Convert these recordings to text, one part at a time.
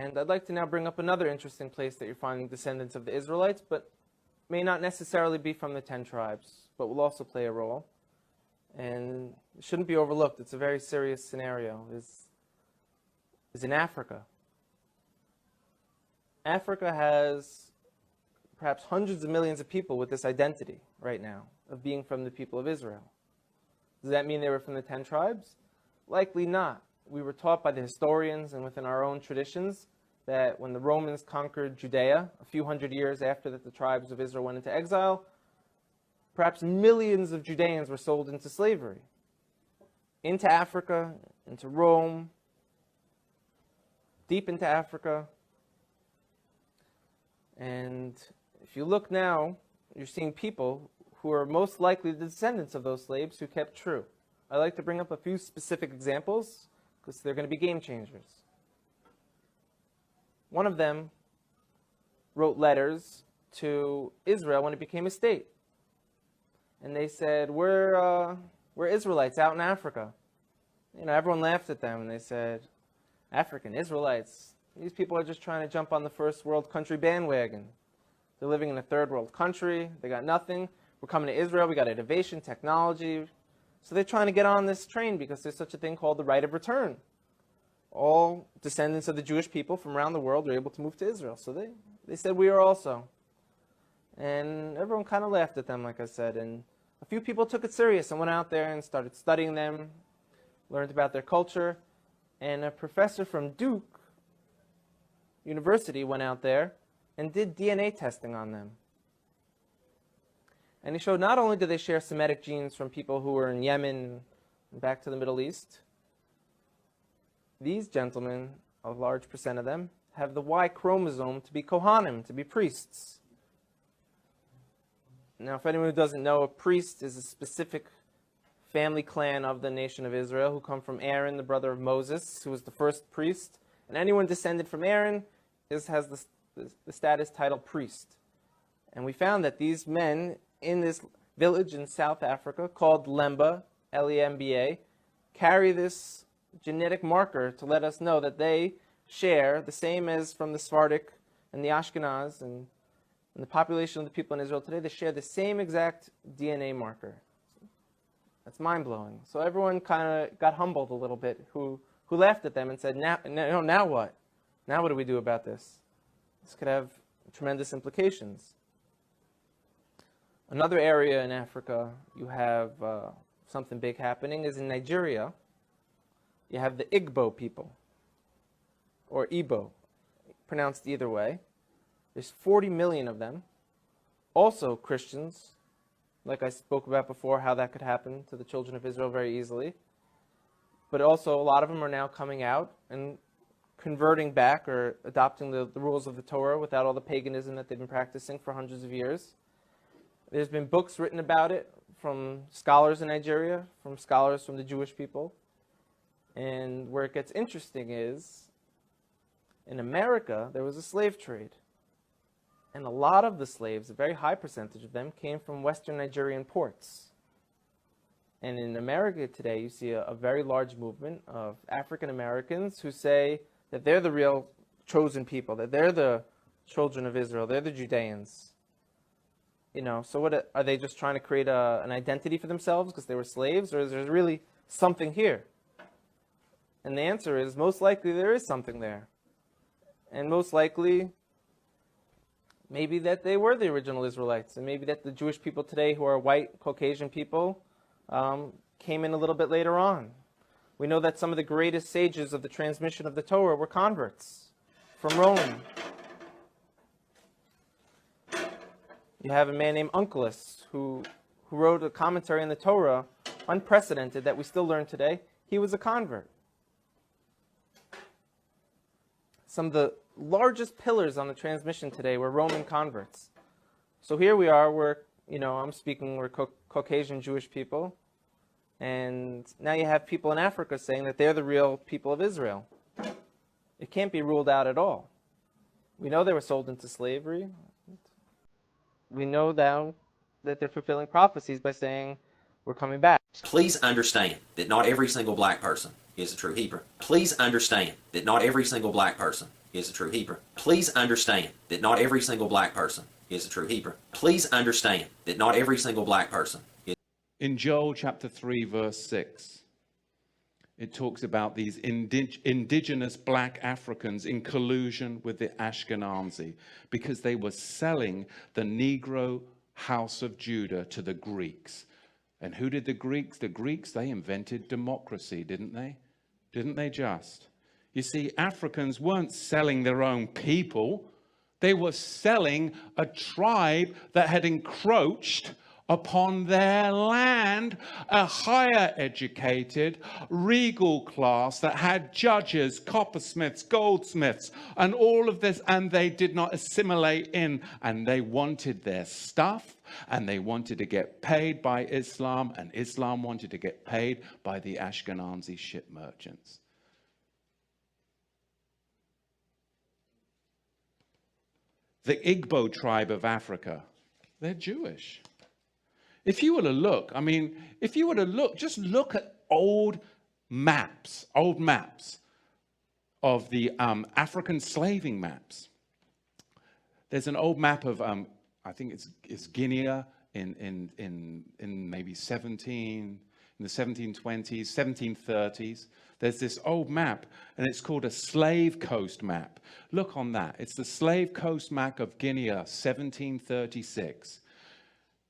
And I'd like to now bring up another interesting place that you're finding descendants of the Israelites, but may not necessarily be from the 10 tribes, but will also play a role. And it shouldn't be overlooked. It's a very serious scenario, is in Africa. Africa has perhaps hundreds of millions of people with this identity right now of being from the people of Israel. Does that mean they were from the 10 tribes? Likely not. We were taught by the historians and within our own traditions that when the Romans conquered Judea, a few hundred years after that the tribes of Israel went into exile, perhaps millions of Judeans were sold into slavery, into Africa, into Rome, deep into Africa. And if you look now, you're seeing people who are most likely the descendants of those slaves who kept true. I'd like to bring up a few specific examples because they're going to be game changers. One of them wrote letters to Israel when it became a state. And they said, we're Israelites out in Africa. You know, everyone laughed at them and they said, African Israelites, these people are just trying to jump on the first world country bandwagon. They're living in a third world country. They got nothing. We're coming to Israel. We got innovation, technology. So they're trying to get on this train because there's such a thing called the right of return. All descendants of the Jewish people from around the world are able to move to Israel. So they said we are also. And everyone kind of laughed at them, like I said. And a few people took it serious and went out there and started studying them, learned about their culture. And a professor from Duke University went out there and did DNA testing on them. And he showed not only do they share Semitic genes from people who were in Yemen and back to the Middle East, these gentlemen, a large percent of them, have the Y chromosome to be Kohanim, to be priests. Now, if anyone who doesn't know, a priest is a specific family clan of the nation of Israel who come from Aaron, the brother of Moses, who was the first priest. And anyone descended from Aaron has the status title priest. And we found that these men in this village in South Africa called Lemba, L-E-M-B-A, carry this genetic marker to let us know that they share the same as from the Sephardic and the Ashkenaz and the population of the people in Israel today. They share the same exact DNA marker. That's mind-blowing. So everyone kind of got humbled a little bit who laughed at them and said, now what? Now what do we do about this? This could have tremendous implications. Another area in Africa you have something big happening is in Nigeria. You have the Igbo people, or Igbo, pronounced either way. There's 40 million of them. Also Christians, like I spoke about before, how that could happen to the children of Israel very easily. But also a lot of them are now coming out and converting back or adopting the rules of the Torah without all the paganism that they've been practicing for hundreds of years. There's been books written about it from scholars in Nigeria, from scholars from the Jewish people. And where it gets interesting is, in America, there was a slave trade. And a lot of the slaves, a very high percentage of them, came from Western Nigerian ports. And in America today, you see a very large movement of African Americans who say that they're the real chosen people, that they're the children of Israel, they're the Judeans. You know, so what are they just trying to create an identity for themselves because they were slaves, or is there really something here? And the answer is, most likely there is something there. And most likely, maybe that they were the original Israelites, and maybe that the Jewish people today who are white, Caucasian people came in a little bit later on. We know that some of the greatest sages of the transmission of the Torah were converts from Rome. You have a man named Onkelos who wrote a commentary on the Torah, unprecedented, that we still learn today. He was a convert. Some of the largest pillars on the transmission today were Roman converts. So here we are, we're Caucasian Jewish people. And now you have people in Africa saying that they're the real people of Israel. It can't be ruled out at all. We know they were sold into slavery. We know now that they're fulfilling prophecies by saying, we're coming back. Please understand that not every single black person is a true Hebrew. Please understand that not every single black person is a true Hebrew. Please understand that not every single black person is a true Hebrew. Please understand that not every single black person is. In Joel chapter 3, verse 6, it talks about these indigenous black Africans in collusion with the Ashkenazi because they were selling the Negro house of Judah to the Greeks. And who did the Greeks? The Greeks, they invented democracy, didn't they? Didn't they just? You see, Africans weren't selling their own people. They were selling a tribe that had encroached upon their land, a higher educated, regal class that had judges, coppersmiths, goldsmiths, and all of this, and they did not assimilate in, and they wanted their stuff, and they wanted to get paid by Islam, and Islam wanted to get paid by the Ashkenazi ship merchants. The Igbo tribe of Africa, they're Jewish. If you were to look, just look at old maps of the African slaving maps. There's an old map of, I think it's Guinea in maybe in the 1720s, 1730s. There's this old map, and it's called a Slave Coast map. Look on that. It's the Slave Coast map of Guinea, 1736.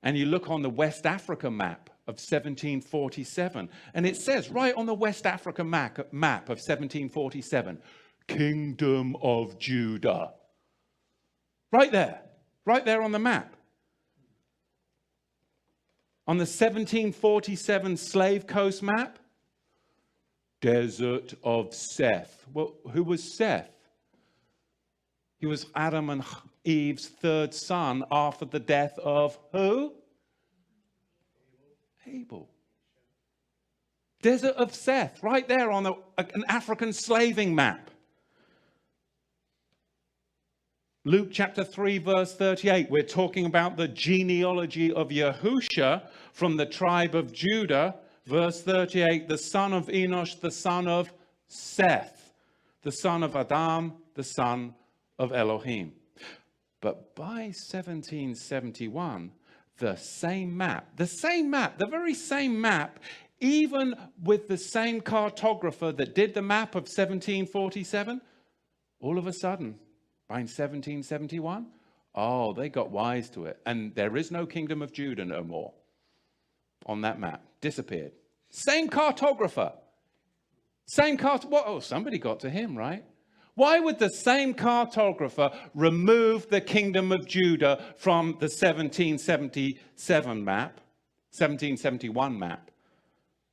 And you look on the West Africa map of 1747, and it says right on the West Africa map of 1747, Kingdom of Judah. Right there on the map. On the 1747 Slave Coast map, Desert of Seth. Well, who was Seth? He was Adam and Eve's third son after the death of who? Abel. Desert of Seth, right there on an African slaving map. Luke chapter 3, verse 38, we're talking about the genealogy of Yahusha from the tribe of Judah. Verse 38, the son of Enosh, the son of Seth, the son of Adam, the son of Elohim. But by 1771, the very same map, even with the same cartographer that did the map of 1747, all of a sudden, by 1771, they got wise to it. And there is no kingdom of Judah no more on that map. Disappeared. Same cartographer. Somebody got to him, right? Why would the same cartographer remove the kingdom of Judah from the 1777 map, 1771 map,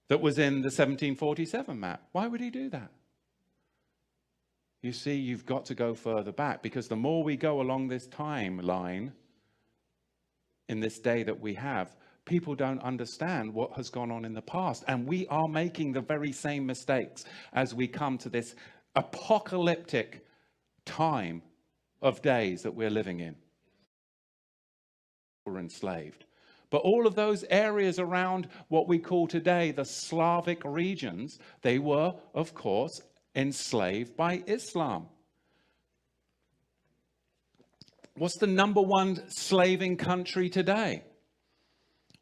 that was in the 1747 map? Why would he do that? You see, you've got to go further back, because the more we go along this timeline in this day that we have, people don't understand what has gone on in the past. And we are making the very same mistakes as we come to this apocalyptic time of days that we're living in. We're enslaved. But all of those areas around what we call today the Slavic regions, they were, of course, enslaved by Islam. What's the number one slaving country today?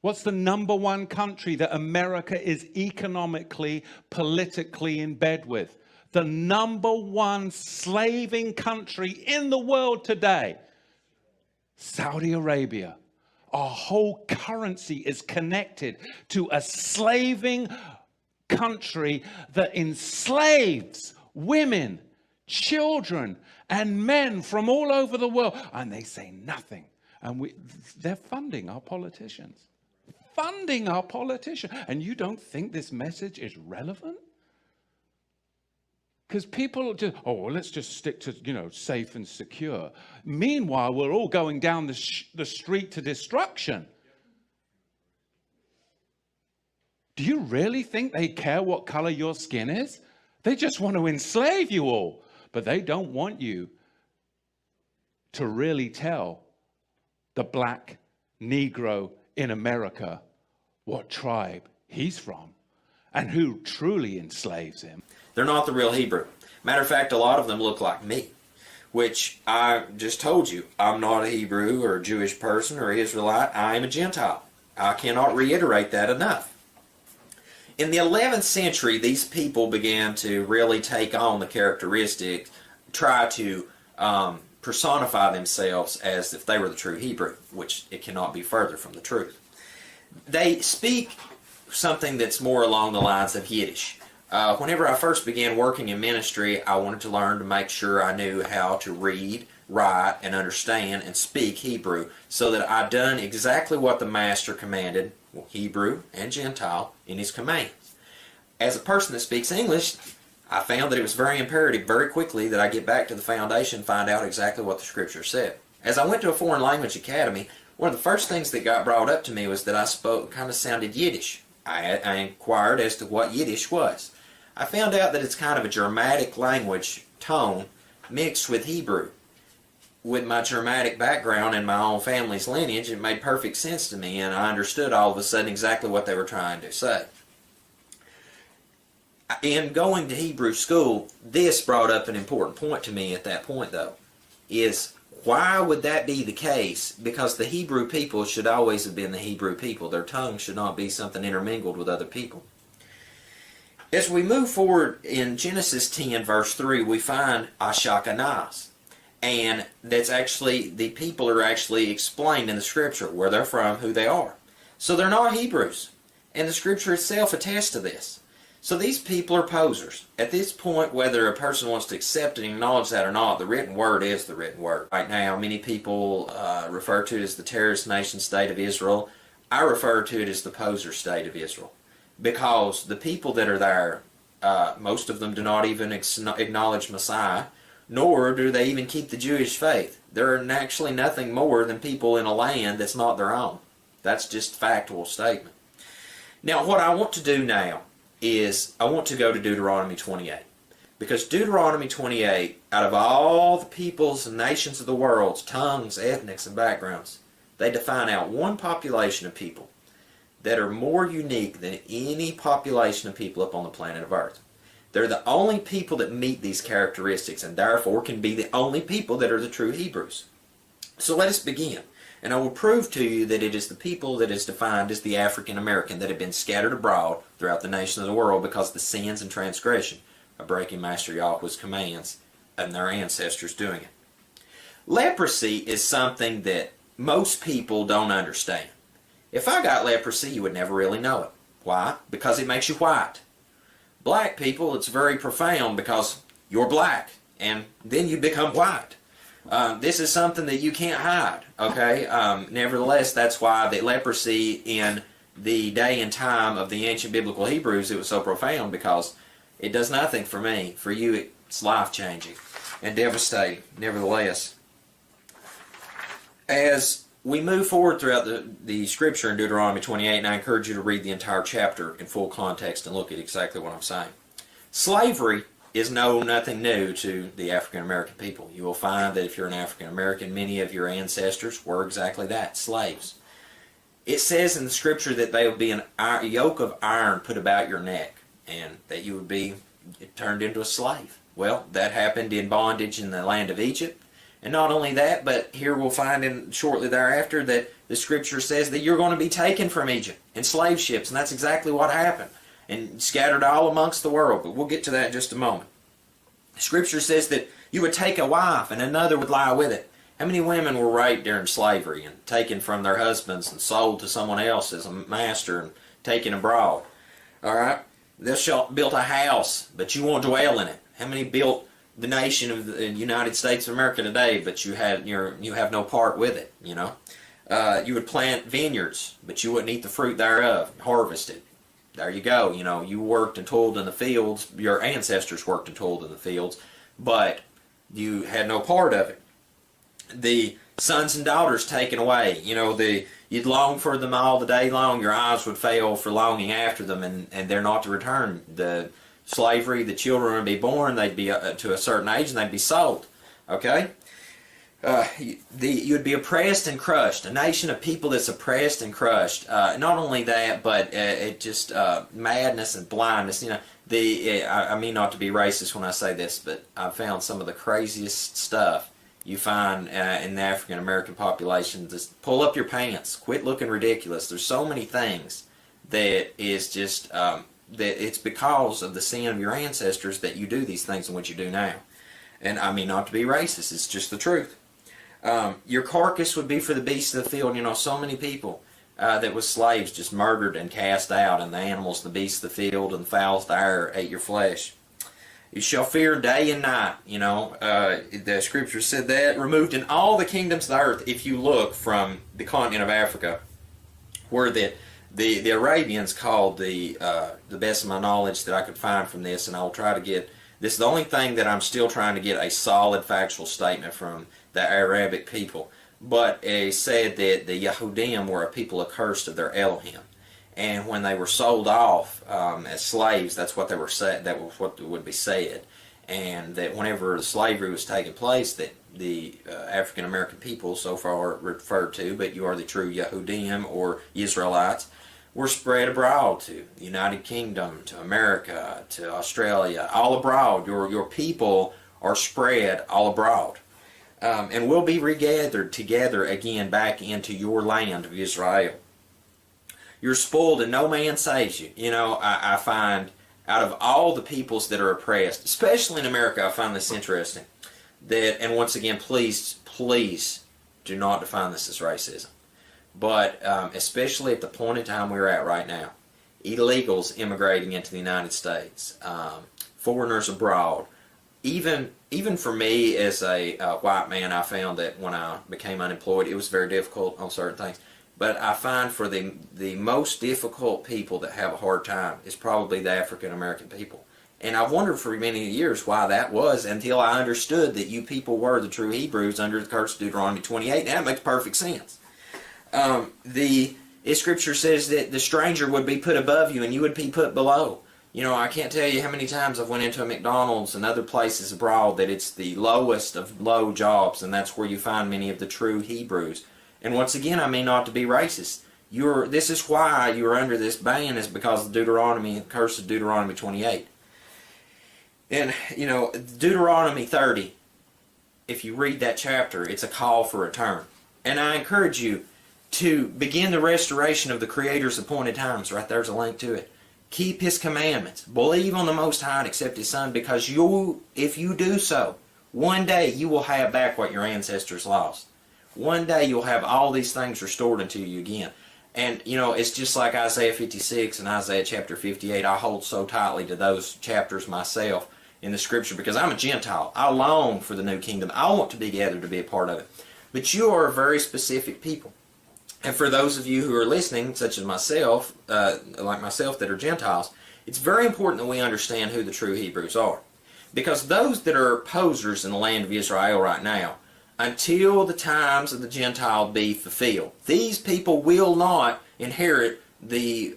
What's the number one country that America is economically, politically in bed with? The number one slaving country in the world today, Saudi Arabia. Our whole currency is connected to a slaving country that enslaves women, children, and men from all over the world. And they say nothing. And they're funding our politicians. Funding our politicians. And you don't think this message is relevant? Because people just, let's just stick to, safe and secure. Meanwhile, we're all going down the street to destruction. Do you really think they care what color your skin is? They just want to enslave you all. But they don't want you to really tell the black Negro in America what tribe he's from and who truly enslaves him. They're not the real Hebrew. Matter of fact, a lot of them look like me. which I just told you, I'm not a Hebrew or a Jewish person or Israelite. I am a Gentile. I cannot reiterate that enough. In the 11th century, these people began to really take on the characteristics, try to personify themselves as if they were the true Hebrew, which it cannot be further from the truth. They speak something that's more along the lines of Yiddish. Whenever I first began working in ministry, I wanted to learn to make sure I knew how to read, write, and understand and speak Hebrew, so that I'd done exactly what the Master commanded, Hebrew and Gentile, in his commands. As a person that speaks English, I found that it was very imperative very quickly that I get back to the foundation, find out exactly what the Scripture said. As I went to a foreign language academy, one of the first things that got brought up to me was that I spoke, kind of sounded Yiddish. I inquired as to what Yiddish was. I found out that it's kind of a Germanic language tone mixed with Hebrew. With my Germanic background and my own family's lineage, it made perfect sense to me, and I understood all of a sudden exactly what they were trying to say. In going to Hebrew school, this brought up an important point to me at that point, though, is why would that be the case? Because the Hebrew people should always have been the Hebrew people. Their tongue should not be something intermingled with other people. As we move forward in Genesis 10, verse 3, we find Ashkenaz. And that's actually, the people are actually explained in the Scripture, where they're from, who they are. So they're not Hebrews. And the Scripture itself attests to this. So these people are posers. At this point, whether a person wants to accept and acknowledge that or not, the written word is the written word. Right now, many people refer to it as the terrorist nation state of Israel. I refer to it as the poser state of Israel. Because the people that are there, most of them do not even acknowledge Messiah, nor do they even keep the Jewish faith. They're actually nothing more than people in a land that's not their own. That's just a factual statement. Now, what I want to do now is I want to go to Deuteronomy 28. Because Deuteronomy 28, out of all the peoples and nations of the world, tongues, ethnics, and backgrounds, they define out one population of people that are more unique than any population of people up on the planet of Earth. They're the only people that meet these characteristics, and therefore can be the only people that are the true Hebrews. So let us begin. And I will prove to you that it is the people that is defined as the African American that have been scattered abroad throughout the nations of the world because of the sins and transgression of breaking Master Yahweh's commands and their ancestors doing it. Leprosy is something that most people don't understand. If I got leprosy, you would never really know it. Why? Because it makes you white. Black people, it's very profound because you're black, and then you become white. This is something that you can't hide, okay? Nevertheless, that's why the leprosy in the day and time of the ancient biblical Hebrews, it was so profound, because it does nothing for me. For you, it's life-changing and devastating, nevertheless. As we move forward throughout the Scripture in Deuteronomy 28, and I encourage you to read the entire chapter in full context and look at exactly what I'm saying. Slavery is nothing new to the African American people. You will find that if you're an African American, many of your ancestors were exactly that, slaves. It says in the Scripture that there will be a yoke of iron put about your neck, and that you would be turned into a slave. Well, that happened in bondage in the land of Egypt. And not only that, but here we'll find shortly thereafter that the Scripture says that you're going to be taken from Egypt in slave ships, and that's exactly what happened, and scattered all amongst the world. But we'll get to that in just a moment. The Scripture says that you would take a wife and another would lie with it. How many women were raped during slavery and taken from their husbands and sold to someone else as a master and taken abroad? All right? Thou built a house, but you won't dwell in it. How many built the nation of the United States of America today, but you have no part with it, you know? You would plant vineyards, but you wouldn't eat the fruit thereof, harvest it. There you go, you know, you worked and toiled in the fields, your ancestors worked and toiled in the fields, but you had no part of it. The sons and daughters taken away, you know, you'd long for them all the day long, your eyes would fail for longing after them, and they're not to return. The slavery, the children would be born, they'd be to a certain age, and they'd be sold, okay? you'd be oppressed and crushed. A nation of people that's oppressed and crushed. Not only that, but it just madness and blindness. You know, I mean not to be racist when I say this, but I found some of the craziest stuff you find in the African American population. Just pull up your pants. Quit looking ridiculous. There's so many things that is just that it's because of the sin of your ancestors that you do these things in what you do now. And I mean not to be racist. It's just the truth. Your carcass would be for the beasts of the field. You know, so many people that was slaves just murdered and cast out, and the animals, the beasts of the field, and the fowls of the air ate your flesh. You shall fear day and night. You know, the scripture said that, removed in all the kingdoms of the earth. If you look from the continent of Africa, where the Arabians called the best of my knowledge that I could find from this, and I'll try to get this is the only thing that I'm still trying to get a solid factual statement from the Arabic people, but it said that the Yahudim were a people accursed of their Elohim, and when they were sold off as slaves, that's what they were said. That was what would be said, and that whenever the slavery was taking place, that the African American people, so far referred to, but you are the true Yahudim or Israelites, were spread abroad to the United Kingdom, to America, to Australia, all abroad. Your people are spread all abroad. And will be regathered together again back into your land of Israel. You're spoiled and no man saves you. You know, I find out of all the peoples that are oppressed, especially in America, I find this interesting. That, and once again, please do not define this as racism. But especially at the point in time we're at right now, illegals immigrating into the United States, foreigners abroad, even for me as a white man, I found that when I became unemployed, it was very difficult on certain things. But I find for the most difficult people that have a hard time is probably the African American people. And I wondered for many years why that was until I understood that you people were the true Hebrews under the curse of Deuteronomy 28. And that makes perfect sense. The scripture says that the stranger would be put above you and you would be put below. You know, I can't tell you how many times I've went into a McDonald's and other places abroad that it's the lowest of low jobs, and that's where you find many of the true Hebrews. And once again, I mean not to be racist. This is why you're under this ban, is because of the curse of Deuteronomy 28. And, you know, Deuteronomy 30, if you read that chapter, it's a call for return. And I encourage you to begin the restoration of the Creator's appointed times. Right there's a link to it. Keep His commandments. Believe on the Most High and accept His Son, because if you do so, one day you will have back what your ancestors lost. One day you'll have all these things restored unto you again. And, you know, it's just like Isaiah 56 and Isaiah chapter 58. I hold so tightly to those chapters myself in the Scripture because I'm a Gentile. I long for the new kingdom. I want to be gathered to be a part of it. But you are a very specific people. And for those of you who are listening, such as myself, like myself, that are Gentiles, it's very important that we understand who the true Hebrews are. Because those that are posers in the land of Israel right now, until the times of the Gentile be fulfilled, these people will not inherit the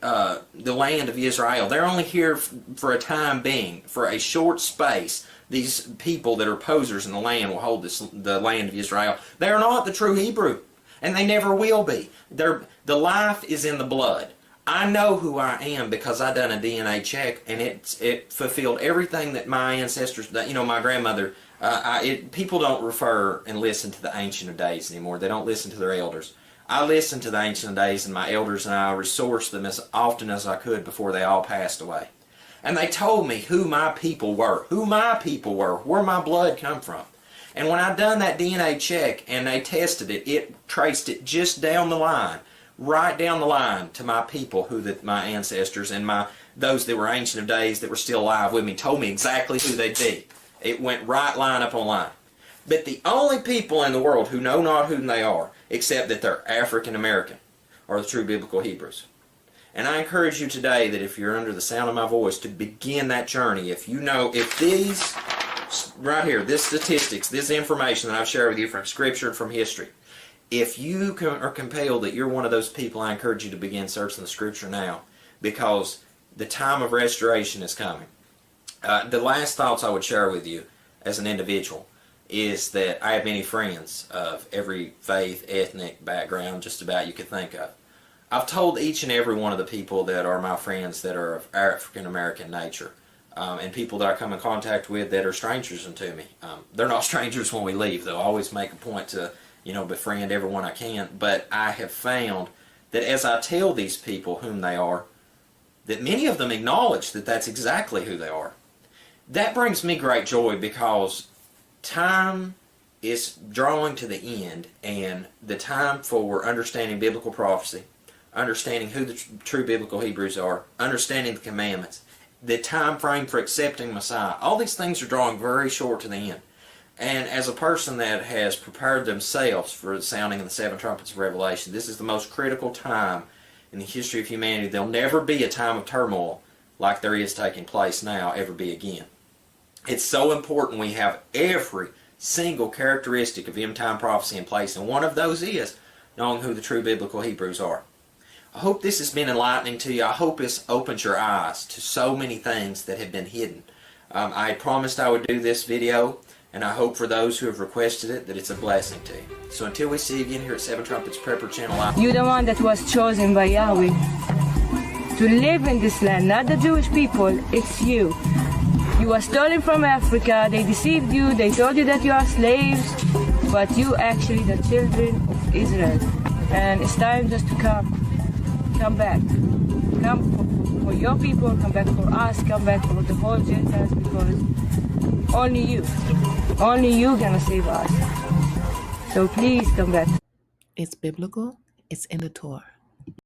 land of Israel. They're only here for a time being, for a short space. These people that are posers in the land will hold the land of Israel. They are not the true Hebrew. And they never will be. The life is in the blood. I know who I am because I done a DNA check, and it fulfilled everything that my ancestors, you know, my grandmother. People don't refer and listen to the Ancient of Days anymore. They don't listen to their elders. I listened to the Ancient of Days, and my elders and I resourced them as often as I could before they all passed away. And they told me who my people were, where my blood come from. And when I done that DNA check and they tested it, it traced it just down the line, right down the line to my people, my ancestors and those that were Ancient of Days that were still alive with me, told me exactly who they'd be. It went right line up on line. But the only people in the world who know not who they are, except that they're African American, are the true biblical Hebrews. And I encourage you today that if you're under the sound of my voice to begin that journey. If these right here, this statistics, this information that I've shared with you from Scripture and from history, if you are compelled that you're one of those people, I encourage you to begin searching the Scripture now, because the time of restoration is coming. The last thoughts I would share with you as an individual is that I have many friends of every faith, ethnic background, just about you could think of. I've told each and every one of the people that are my friends that are of African American nature, and people that I come in contact with that are strangers to me. They're not strangers when we leave, though. I always make a point to, befriend everyone I can. But I have found that as I tell these people whom they are, that many of them acknowledge that that's exactly who they are. That brings me great joy, because time is drawing to the end, and the time for understanding biblical prophecy, understanding who the true biblical Hebrews are, understanding the commandments, the time frame for accepting Messiah, all these things are drawing very short to the end. And as a person that has prepared themselves for the sounding of the seven trumpets of Revelation, this is the most critical time in the history of humanity. There'll never be a time of turmoil like there is taking place now ever be again. It's so important we have every single characteristic of end-time prophecy in place, and one of those is knowing who the true biblical Hebrews are. I hope this has been enlightening to you. I hope it's opened your eyes to so many things that have been hidden. I promised I would do this video, and I hope for those who have requested it that it's a blessing to you. So until we see you again here at Seven Trumpets Prepper Channel, You're the one that was chosen by Yahweh to live in this land, not the Jewish people, it's you. You were stolen from Africa, they deceived you, they told you that you are slaves, but you actually the children of Israel. And it's time just to come back. Come for your people, come back for us, come back for the whole Gentiles, because only you gonna save us. So please come back. It's biblical, it's in the Torah.